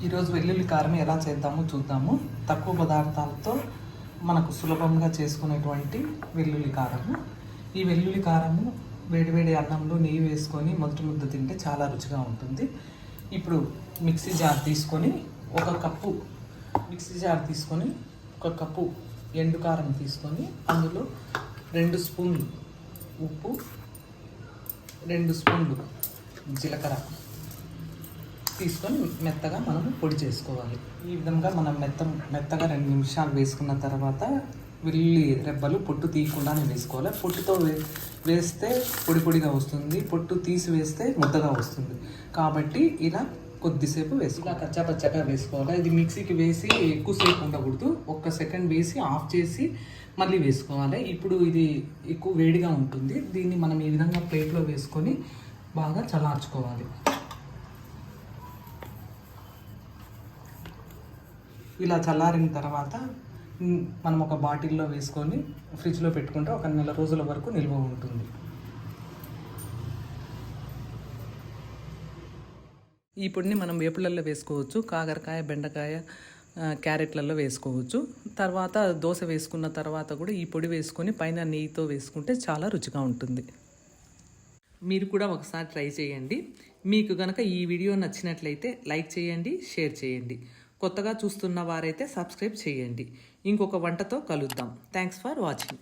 ఈరోజు వెల్లుల్లి కారం ఎలా చేద్దామో చూద్దాము. తక్కువ పదార్థాలతో మనకు సులభంగా చేసుకునేటువంటి వెల్లుల్లి కారము. ఈ వెల్లుల్లి కారము వేడివేడి అన్నంలో నెయ్యి వేసుకొని మొదటి ముద్ద తింటే చాలా రుచిగా ఉంటుంది. ఇప్పుడు మిక్సీ జార్ తీసుకొని ఒక కప్పు ఎండు కారం తీసుకొని అందులో 2 స్పూన్లు ఉప్పు, 2 స్పూన్లు జీలకర్ర తీసుకొని మెత్తగా మనం పొడి చేసుకోవాలి. ఈ విధంగా మనం మెత్తగా 2 నిమిషాలు వేసుకున్న తర్వాత వెల్లుల్లి రెబ్బలు పొట్టు తీయకుండానే వేసుకోవాలి. పొట్టుతో వేస్తే పొడి పొడిగా వస్తుంది, పొట్టు తీసి వేస్తే ముద్దగా వస్తుంది. కాబట్టి ఇలా కొద్దిసేపు ఇలా కచ్చాపచ్చాగా వేసుకోవాలి. ఇది మిక్సీకి వేసి ఎక్కువసేపు ఉండకూడదు. 1 సెకండ్ వేసి ఆఫ్ చేసి మళ్ళీ వేసుకోవాలి. ఇప్పుడు ఇది ఎక్కువ వేడిగా ఉంటుంది. దీన్ని మనం ఈ విధంగా ప్లేట్లో వేసుకొని బాగా చల్లార్చుకోవాలి. ఇలా చల్లారిన తర్వాత మనం ఒక బాటిల్లో వేసుకొని ఫ్రిడ్జ్లో పెట్టుకుంటే 1 నెల రోజుల వరకు నిల్వ ఉంటుంది. ఈ పొడిని మనం వేపుళ్ళల్లో వేసుకోవచ్చు, కాకరకాయ, బెండకాయ, క్యారెట్లలో వేసుకోవచ్చు. తర్వాత దోశ వేసుకున్న తర్వాత కూడా ఈ పొడి వేసుకొని పైన నెయ్యితో వేసుకుంటే చాలా రుచిగా ఉంటుంది. మీరు కూడా ఒకసారి ట్రై చేయండి. మీకు కనుక ఈ వీడియో నచ్చినట్లయితే లైక్ చేయండి, షేర్ చేయండి. కొత్తగా చూస్తున్న వారైతే సబ్స్క్రైబ్ చేయండి. ఇంకొక వంటతో కలుద్దాం. Thanks for watching.